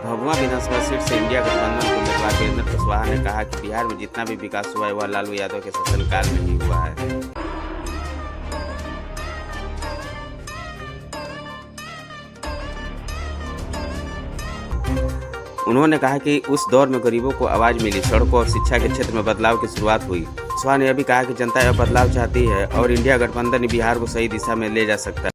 भभुआ विधानसभा seat से India गठबंधन के उम्मीदवार वीरेंद्र कुशवाहा ने कहा कि बिहार में जितना भी विकास हुआ है वह लालू यादव के शासनकाल में ही हुआ है। उन्होंने कहा कि उस दौर में गरीबों को आवाज मिली, सड़कों और शिक्षा के क्षेत्र में बदलाव की शुरुआत हुई। कुशवाहा ने यह भी कहा कि जनता यह बदलाव चाहती है और इंडिया गठबंधन बिहार को सही दिशा में ले जा सकता है।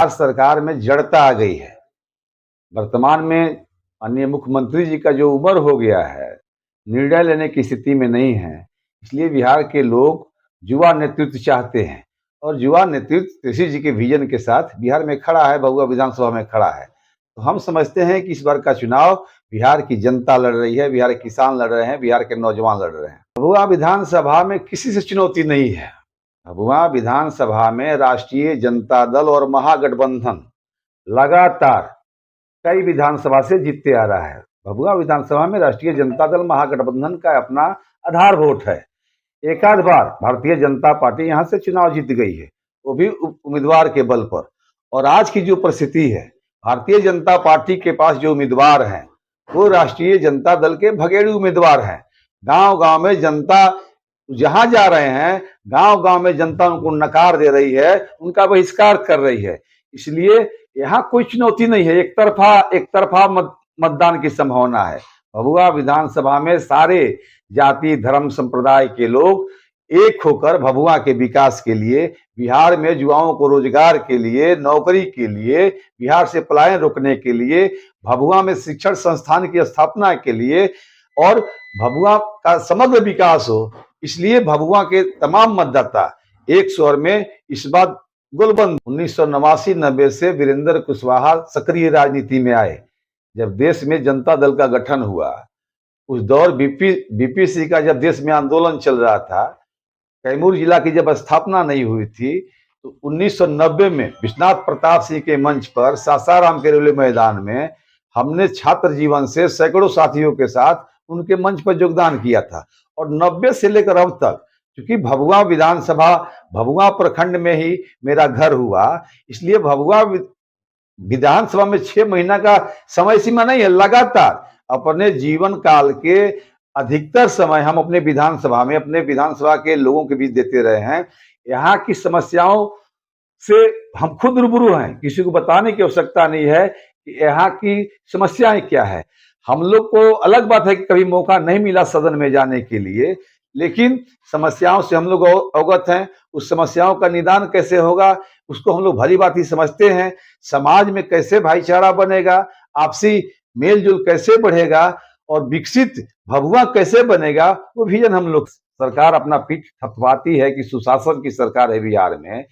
सरकार में जड़ता आ गई है। वर्तमान में माननीय मुख्यमंत्री जी का जो उम्र हो गया है, निर्णय लेने की स्थिति में नहीं है, इसलिए बिहार के लोग युवा नेतृत्व चाहते हैं और युवा नेतृत्व ऋषि जी के विजन के साथ बिहार में खड़ा है, भभुआ विधानसभा में खड़ा है। तो हम समझते हैं कि इस बार का चुनाव बिहार की जनता लड़ रही है, बिहार के किसान लड़ रहे हैं, बिहार के नौजवान लड़ रहे हैं। भभुआ विधानसभा में किसी से चुनौती नहीं है। भभुआ विधानसभा में राष्ट्रीय जनता दल और महागठबंधन लगातार कई विधानसभा से जीतते आ रहा है। भभुआ विधानसभा में राष्ट्रीय जनता दल महागठबंधन का अपना आधार वोट है। एक आध बार भारतीय जनता पार्टी यहां से चुनाव जीत गई है, वो भी उम्मीदवार के बल पर। और आज की जो परिस्थिति है, भारतीय जनता पार्टी के पास जो उम्मीदवार हैं वो राष्ट्रीय जनता दल के भगेड़ू उम्मीदवार हैं। गांव गांव में जनता जहां जा रहे हैं, गांव गांव में जनता उनको नकार दे रही है, उनका बहिष्कार कर रही है। इसलिए यहाँ कोई चुनौती नहीं है, एक तरफा मतदान की संभावना है। भभुआ विधानसभा में सारे जाति धर्म संप्रदाय के लोग एक होकर भभुआ के विकास के लिए, बिहार में युवाओं को रोजगार के लिए, नौकरी के लिए, बिहार से पलायन रोकने के लिए, भभुआ में शिक्षण संस्थान की स्थापना के लिए और भभुआ का समग्र विकास हो, इसलिए भभुआ के तमाम मतदाता एक स्वर में इस बात गोलबंद 1989-90 से वीरेंद्र कुशवाहा सक्रिय राजनीति में आए। जब देश में जनता दल का गठन हुआ, उस दौर बीपीसी का जब देश में आंदोलन चल रहा था, कैमूर जिला की जब स्थापना नहीं हुई थी, तो 1990 में विश्वनाथ प्रताप सिंह के मंच पर सासाराम के रेलवे मैदान में हमने छात्र जीवन से सैकड़ों साथियों के साथ उनके मंच पर योगदान किया था। और 90 से लेकर अब तक, क्योंकि भभुआ विधानसभा भभुआ प्रखंड में ही मेरा घर हुआ, इसलिए भभुआ विधानसभा में 6 महीना का समय सीमा नहीं है। लगातार अपने जीवन काल के अधिकतर समय हम अपने विधानसभा में, अपने विधानसभा के लोगों के बीच देते रहे हैं। यहाँ की समस्याओं से हम खुद रूबरू हैं, किसी को बताने की आवश्यकता नहीं है कि यहाँ की समस्याएं क्या है। हम लोग को अलग बात है कि कभी मौका नहीं मिला सदन में जाने के लिए, लेकिन समस्याओं से हम लोग अवगत हैं। उस समस्याओं का निदान कैसे होगा उसको हम लोग भली बात ही समझते हैं। समाज में कैसे भाईचारा बनेगा, आपसी मेलजोल कैसे बढ़ेगा और विकसित भभुआ कैसे बनेगा, वो विजन हम लोग। सरकार अपना पीठ थपथपाती है कि सुशासन की सरकार है बिहार में।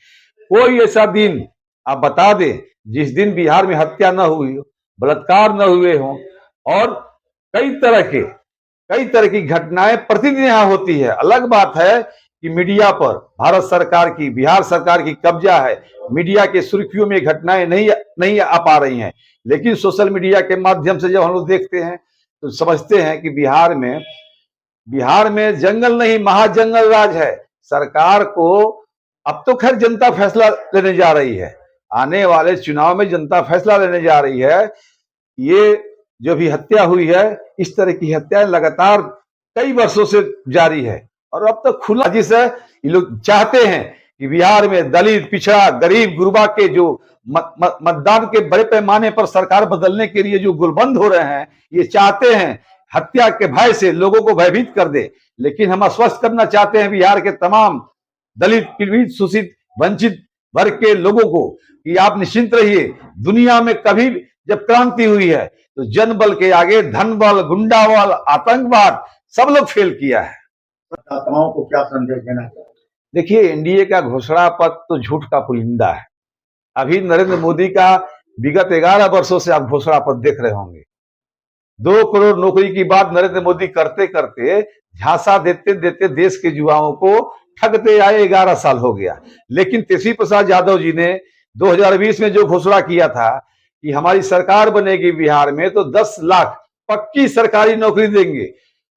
कोई ऐसा दिन आप बता दें जिस दिन बिहार में हत्या न हुई हो, बलात्कार न हुए हों और कई तरह की घटनाएं प्रतिदिन यहाँ होती है। अलग बात है कि मीडिया पर भारत सरकार की, बिहार सरकार की कब्जा है, मीडिया के सुर्खियों में घटनाएं नहीं आ पा रही हैं, लेकिन सोशल मीडिया के माध्यम से जब हम लोग देखते हैं तो समझते हैं कि बिहार में जंगल नहीं महाजंगल राज है। सरकार को अब तो खैर जनता फैसला लेने जा रही है, आने वाले चुनाव में जनता फैसला लेने जा रही है। ये जो भी हत्या हुई है, इस तरह की हत्याएं लगातार कई वर्षों से जारी है और अब तक खुला, जिसे ये लोग चाहते हैं कि बिहार में दलित, पिछड़ा, गरीब, गुरबा के जो मतदान के बड़े पैमाने पर सरकार बदलने के लिए जो गुलबंद हो रहे हैं, ये चाहते हैं हत्या के भय से लोगों को भयभीत कर दे। लेकिन हम आश्वस्त करना चाहते हैं बिहार के तमाम दलित, पीड़ित, शोषित, वंचित वर्ग के लोगों को कि आप निश्चिंत रहिए। दुनिया में कभी जब क्रांति हुई है तो जन बल के आगे धन बल, गुंडा बल, आतंकवाद सब लोग फेल किया है। मतदाताओं को क्या संदेश देना चाहिए? देखिए, एनडीए का घोषणा पत्र तो झूठ का पुलिंदा है। अभी नरेंद्र मोदी का विगत 11 वर्षों से आप घोषणा पत्र देख रहे होंगे। 2 करोड़ नौकरी की बात नरेंद्र मोदी करते करते, झांसा देते देते देश के युवाओं को ठगते आए 11 साल हो गया। लेकिन तेजस्वी प्रसाद यादव जी ने 2020 में जो घोषणा किया था कि हमारी सरकार बनेगी बिहार में तो 10 लाख पक्की सरकारी नौकरी देंगे।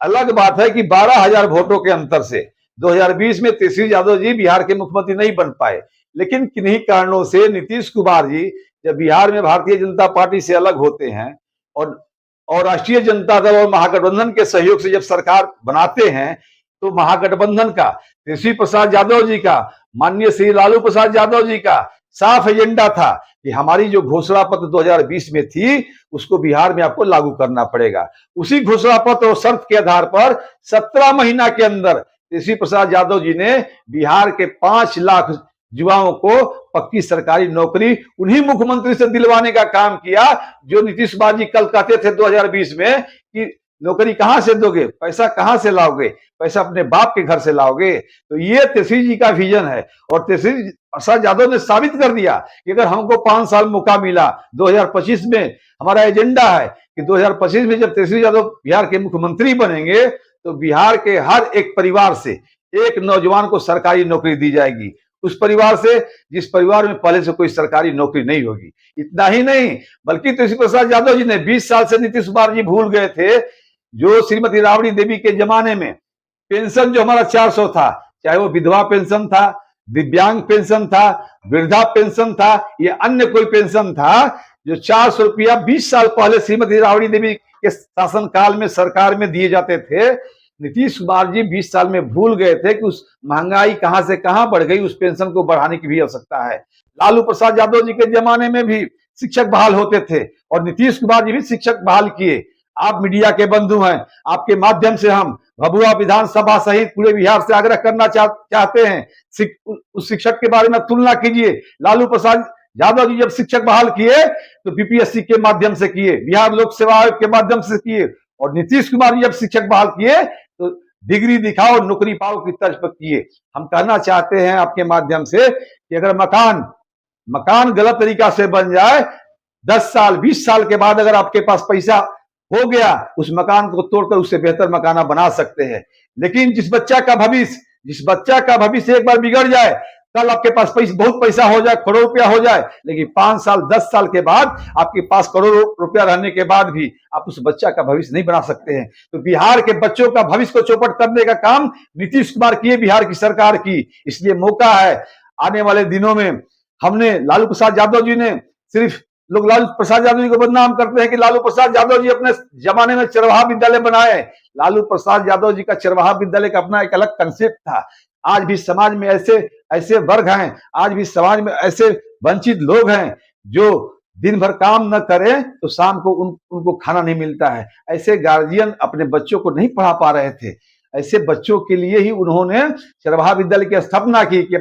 अलग बात है कि 12,000 वोटों के अंतर से 2020 में तेजस्वी यादव जी बिहार के मुख्यमंत्री नहीं बन पाए, लेकिन किन्हीं कारणों से नीतीश कुमार जी जब बिहार में भारतीय जनता पार्टी से अलग होते हैं और राष्ट्रीय जनता दल और महागठबंधन के सहयोग से जब सरकार बनाते हैं, तो महागठबंधन का, तेजस्वी प्रसाद यादव जी का, माननीय श्री लालू प्रसाद यादव जी का साफ एजेंडा था कि हमारी जो घोषणा पत्र 2020 में थी उसको बिहार में आपको लागू करना पड़ेगा। उसी घोषणा पत्र और शर्त के आधार पर 17 महीना के अंदर तेजस्वी प्रसाद यादव जी ने बिहार के 5 लाख युवाओं को पक्की सरकारी नौकरी उन्हीं मुख्यमंत्री से दिलवाने का काम किया, जो नीतीश कुमार जी कल कहते थे 2020 में कि नौकरी कहां से दोगे, पैसा कहां से लाओगे, पैसा अपने बाप के घर से लाओगे। तो ये तेजस्वी जी का विजन है और तेजस्वी प्रसाद यादव ने साबित कर दिया कि अगर हमको 5 साल मौका मिला, 2025 में हमारा एजेंडा है कि 2025 में जब तेजस्वी यादव बिहार के मुख्यमंत्री बनेंगे तो बिहार के हर एक परिवार से एक नौजवान को सरकारी नौकरी दी जाएगी, उस परिवार से जिस परिवार में पहले से कोई सरकारी नौकरी नहीं होगी। इतना ही नहीं, बल्कि तेजस्वी प्रसाद यादव जी ने 20 साल से नीतीश कुमार जी भूल गए थे, जो श्रीमती राबड़ी देवी के जमाने में पेंशन जो हमारा 400 था, चाहे वो विधवा पेंशन था, दिव्यांग पेंशन था, वृद्धा पेंशन था, या अन्य कोई पेंशन था, जो 400 रुपया 20 साल पहले श्रीमती राबड़ी देवी के शासनकाल में सरकार में दिए जाते थे, नीतीश कुमार जी 20 साल में भूल गए थे कि उस महंगाई कहां से कहां बढ़ गई, उस पेंशन को बढ़ाने की भी आवश्यकता है। लालू प्रसाद यादव जी के जमाने में भी शिक्षक बहाल होते थे और नीतीश कुमार जी भी शिक्षक बहाल किए। आप मीडिया के बंधु हैं, आपके माध्यम से हम भभुआ विधानसभा सहित पूरे बिहार से आग्रह करना चाहते हैं, उस शिक्षक के बारे में तुलना कीजिए। लालू प्रसाद यादव जी जब शिक्षक बहाल किए तो बीपीएससी के माध्यम से किए, बिहार लोक सेवा आयोग के माध्यम से किए, और नीतीश कुमार जी जब शिक्षक बहाल किए तो डिग्री दिखाओ नौकरी पाओ की तर्ज पर किए। हम कहना चाहते हैं आपके माध्यम से कि अगर मकान गलत तरीका से बन जाए, 10 साल 20 साल के बाद अगर आपके पास पैसा हो गया, उस मकान को तोड़कर उससे बेहतर मकान बना सकते हैं। लेकिन जिस बच्चा का भविष्य एक बार बिगड़ जाए, कल आपके पास बहुत पैसा हो जाए, करोड़ रुपया हो जाए, लेकिन 5 साल 10 साल के बाद आपके पास करोड़ रुपया रहने के बाद भी आप उस बच्चा का भविष्य नहीं बना सकते हैं। तो बिहार के बच्चों का भविष्य को चौपट करने का काम नीतीश कुमार किए, बिहार की सरकार की। इसलिए मौका है आने वाले दिनों में। हमने लालू प्रसाद यादव जी ने, सिर्फ लोग लालू प्रसाद यादव जी को बदनाम करते हैं कि लालू प्रसाद यादव जी अपने जमाने में चरवाहा विद्यालय बनाए। लालू प्रसाद यादव जी का चरवाहा विद्यालय का अपना एक अलग कंसेप्ट था। आज भी समाज में ऐसे वर्ग हैं, आज भी समाज में ऐसे वंचित लोग हैं जो दिन भर काम न करें तो शाम को उनको खाना नहीं मिलता है। ऐसे गार्जियन अपने बच्चों को नहीं पढ़ा पा रहे थे। ऐसे बच्चों के लिए ही उन्होंने चरवाहा विद्यालय की स्थापना की कि